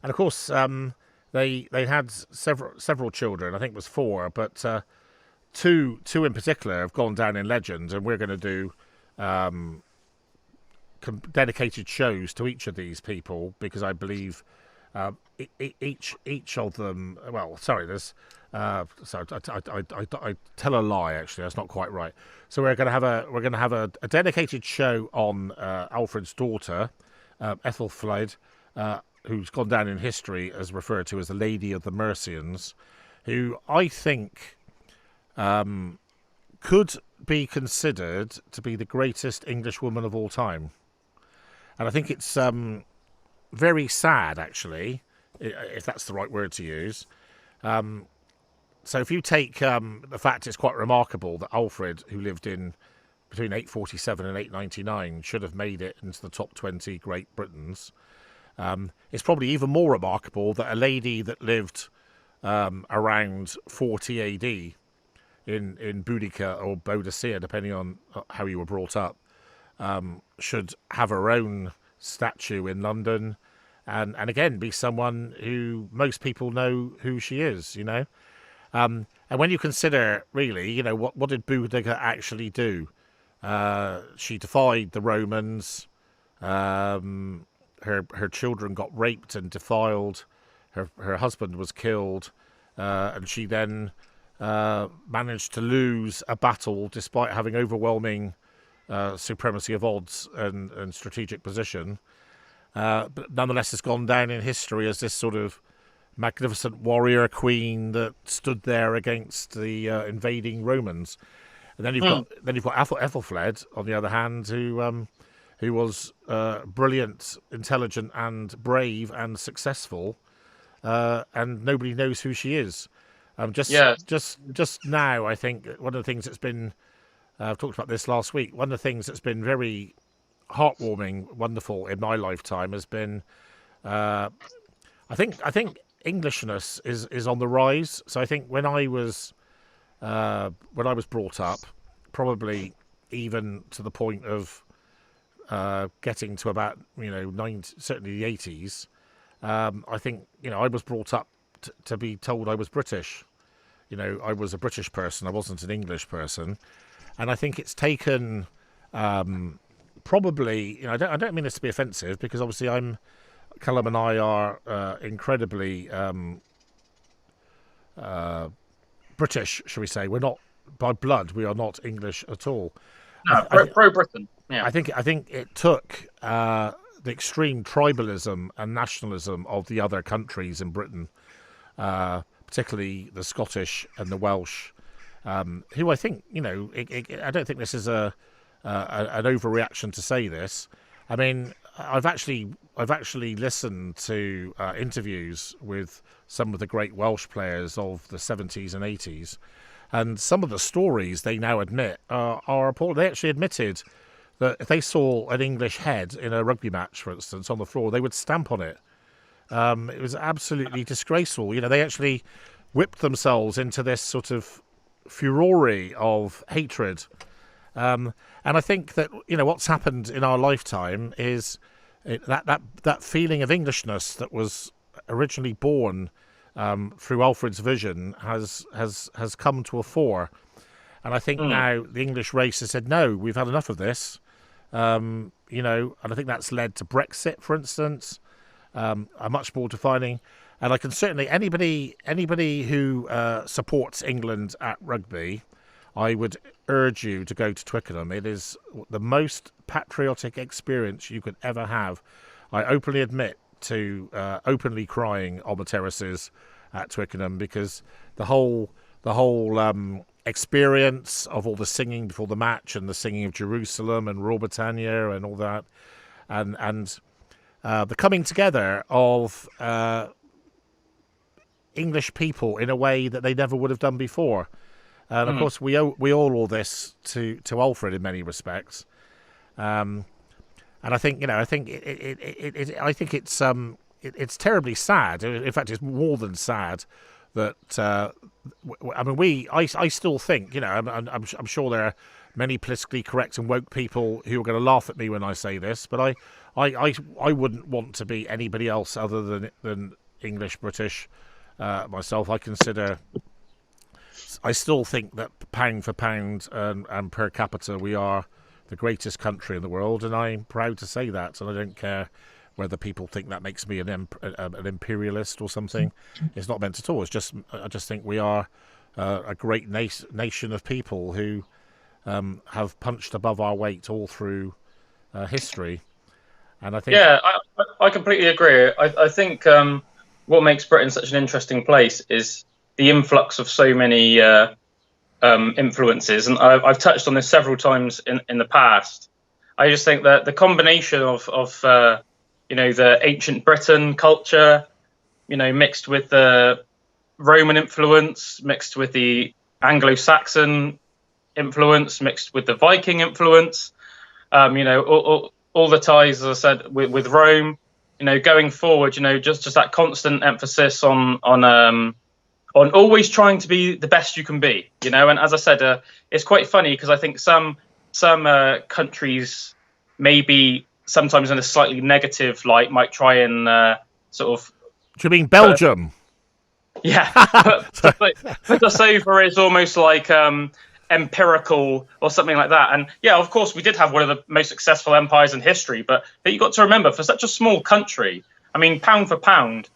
And of course, they had several children. I think it was 4, but two in particular have gone down in legend, and we're going to do dedicated shows to each of these people, because I believe each of them. Well, sorry, there's. So I tell a lie. Actually, that's not quite right. So we're going to have a dedicated show on Alfred's daughter, Ethelflaed, who's gone down in history as referred to as the Lady of the Mercians, who I think could be considered to be the greatest English woman of all time. And I think it's very sad, actually, if that's the right word to use. So if you take the fact, it's quite remarkable that Alfred, who lived in between 847 and 899, should have made it into the top 20 Great Britons. It's probably even more remarkable that a lady that lived around 40 AD in Boudica or Boadicea, depending on how you were brought up, should have her own statue in London, and again be someone who most people know who she is, you know. And when you consider, really, you know, what did Boudica actually do? She defied the Romans. Her children got raped and defiled. Her husband was killed, and she then managed to lose a battle despite having overwhelming supremacy of odds and strategic position. But nonetheless, has gone down in history as this sort of magnificent warrior queen that stood there against the invading Romans. And then you've got Ethelflaed, on the other hand, who was brilliant, intelligent, and brave and successful, and nobody knows who she is. Just now, I think one of the things that's been I've talked about this last week. One of the things that's been very heartwarming, wonderful in my lifetime has been, I think Englishness is on the rise. So I think when I was brought up, probably even to the point of getting to about certainly the 80s, I think I was brought up to be told I was British. I was a British person. I wasn't an English person, and I think it's taken probably. I don't mean this to be offensive, because obviously Callum and I are incredibly British, shall we say? We're not by blood. We are not English at all. No, pro Britain. Yeah. I think it took the extreme tribalism and nationalism of the other countries in Britain, particularly the Scottish and the Welsh, who I think I don't think this is an overreaction to say this. I mean, I've actually listened to interviews with some of the great Welsh players of the 70s and 80s, and some of the stories they now admit are appalling. They actually admitted that if they saw an English head in a rugby match, for instance, on the floor, they would stamp on it. It was absolutely disgraceful. They actually whipped themselves into this sort of furore of hatred. And I think that what's happened in our lifetime is that feeling of Englishness that was originally born through Alfred's vision has come to a fore. And I think now the English race has said, no, we've had enough of this. And I think that's led to Brexit, for instance, a much more defining. And I can certainly, anybody who supports England at rugby, I would urge you to go to Twickenham. It is the most patriotic experience you could ever have. I openly admit to openly crying on the terraces at Twickenham, because the whole experience of all the singing before the match and the singing of Jerusalem and Royal Britannia and all that, and the coming together of English people in a way that they never would have done before. And of course, we owe this to Alfred in many respects. And I think it's terribly sad. In fact, it's more than sad that I still think, I'm sure there are many politically correct and woke people who are going to laugh at me when I say this, but I wouldn't want to be anybody else other than English, British. Myself, I still think that pound for pound and per capita, we are the greatest country in the world, and I'm proud to say that. And I don't care whether people think that makes me an imperialist or something. It's not meant at all. I just think we are a great nation of people who have punched above our weight all through history. And I think, yeah, I completely agree. I think what makes Britain such an interesting place is the influx of so many influences, and I've touched on this several times in the past. I just think that the combination of the ancient Britain culture, mixed with the Roman influence, mixed with the Anglo-Saxon influence, mixed with the Viking influence, all the ties, as I said, with Rome, going forward, just that constant emphasis on always trying to be the best you can be, and as I said, it's quite funny because I think some countries, maybe sometimes in a slightly negative light, might try and sort of. Do you mean Belgium? Yeah, put us over is almost like empirical or something like that. And yeah, of course, we did have one of the most successful empires in history, but you got to remember, for such a small country, I mean, pound for pound.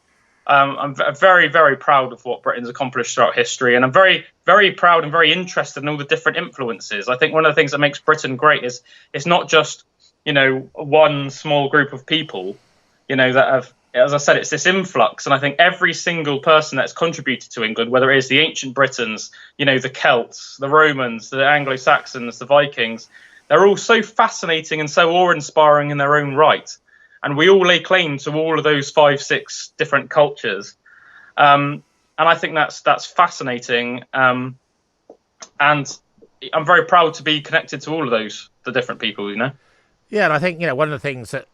I'm very, very proud of what Britain's accomplished throughout history, and I'm very, very proud and very interested in all the different influences. I think one of the things that makes Britain great is it's not just one small group of people, that have, as I said, it's this influx, and I think every single person that's contributed to England, whether it is the ancient Britons, the Celts, the Romans, the Anglo-Saxons, the Vikings, they're all so fascinating and so awe-inspiring in their own right. And we all lay claim to all of those 5-6 different cultures, and I think that's fascinating. And I'm very proud to be connected to all of the different people. Yeah, and I think one of the things that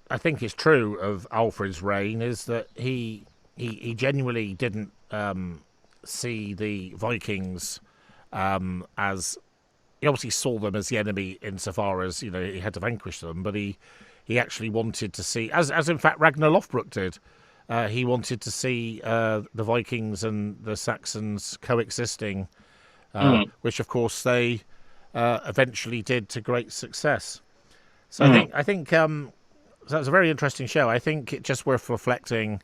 I think is true of Alfred's reign is that he genuinely didn't see the Vikings as, he obviously saw them as the enemy insofar as he had to vanquish them, but he actually wanted to see, as in fact Ragnar Lothbrok did, he wanted to see the Vikings and the Saxons coexisting, which of course they eventually did to great success. So I think so that was a very interesting show. I think it's just worth reflecting.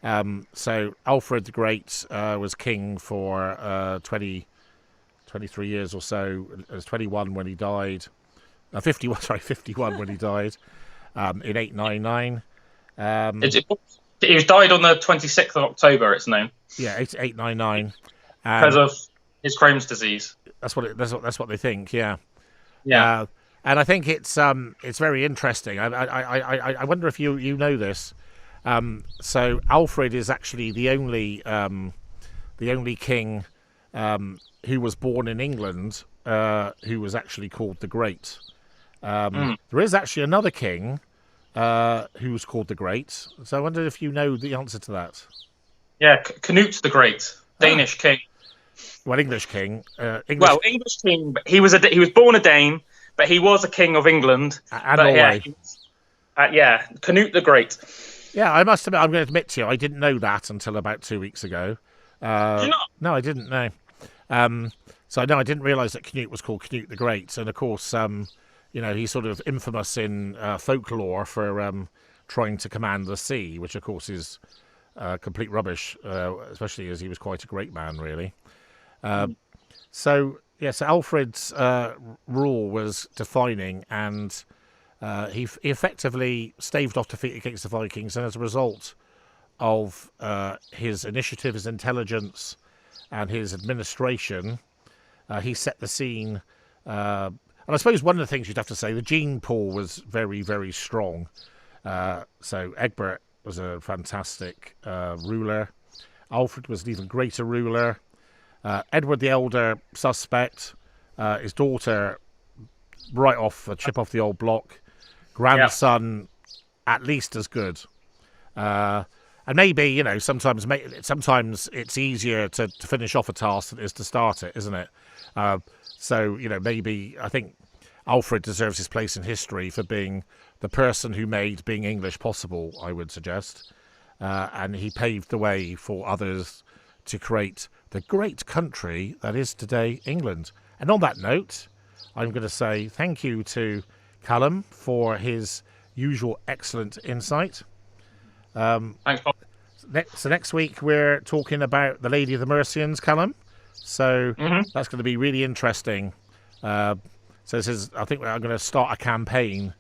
So Alfred the Great was king for 23 years or so. It was 21 when he died. 51 when he died. In 899. He died on the 26th of October, it's known. Yeah, 899. Because of his Crohn's disease. That's what they think, yeah. Yeah. And I think it's very interesting. I wonder if you know this. So Alfred is actually the only king who was born in England who was actually called the Great. There is actually another king who was called the Great. So I wonder if you know the answer to that. Yeah, Canute the Great, Danish king. Well, English king. Well, English king, but he was born a Dane, but he was a king of England. And Norway. Yeah, Canute the Great. Yeah, I must admit, I'm going to admit to you, I didn't know that until about 2 weeks ago. Did you not? No, I didn't know. So no, I didn't realise that Canute was called Canute the Great, and of course, he's sort of infamous in folklore for trying to command the sea, which of course is complete rubbish, especially as he was quite a great man, really. So Alfred's rule was defining, and he effectively staved off defeat against the Vikings, and as a result of his initiative, his intelligence, and his administration, he set the scene. And I suppose one of the things you'd have to say, the gene pool was very, very strong. So Egbert was a fantastic ruler. Alfred was an even greater ruler. Edward the Elder, suspect. His daughter, right off, a chip off the old block. Grandson, at least as good. And maybe, sometimes it's easier to finish off a task than it is to start it, isn't it? So, maybe I think Alfred deserves his place in history for being the person who made being English possible, I would suggest. And he paved the way for others to create the great country that is today England. And on that note, I'm going to say thank you to Callum for his usual excellent insight. Thanks, Bob. Next week we're talking about the Lady of the Mercians, Callum. So that's going to be really interesting. So this is, I think I'm going to start a campaign,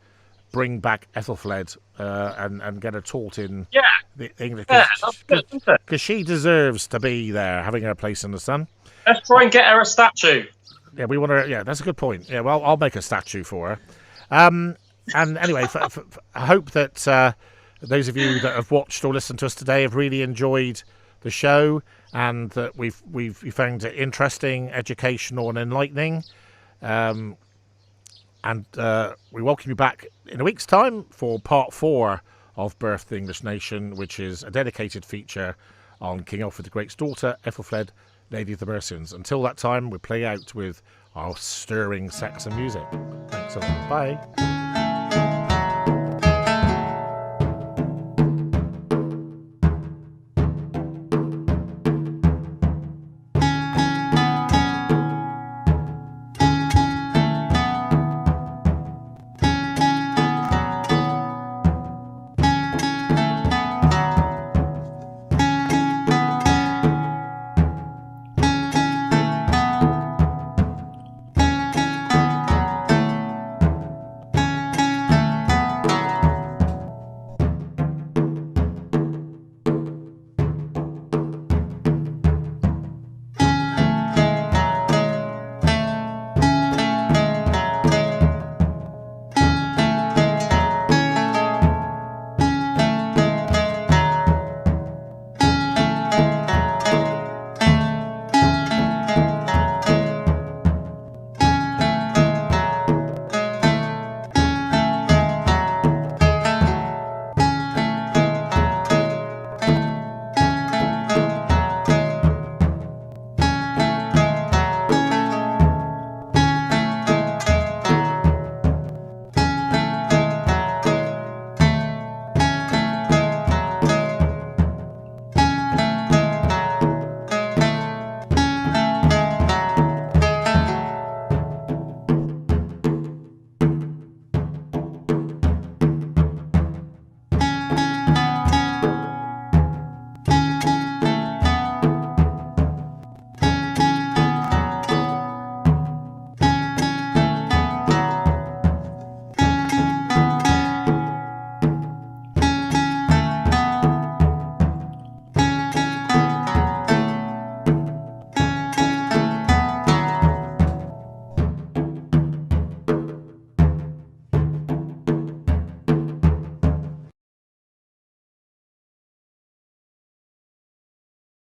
bring back Ethelfled, and get her taught in the English, because she deserves to be there, having her place in the sun. Let's try and get her a statue. Yeah, we want her. Yeah, that's a good point. Yeah, well, I'll make a statue for her. And anyway, I hope that those of you that have watched or listened to us today have really enjoyed the show, and that we found it interesting, educational, and enlightening. And we welcome you back in a week's time for part 4 of Birth the English Nation, which is a dedicated feature on King Alfred the Great's daughter, Ethelfled, Lady of the Mercians. Until that time, we play out with our stirring Saxon music. Thanks a lot. Bye.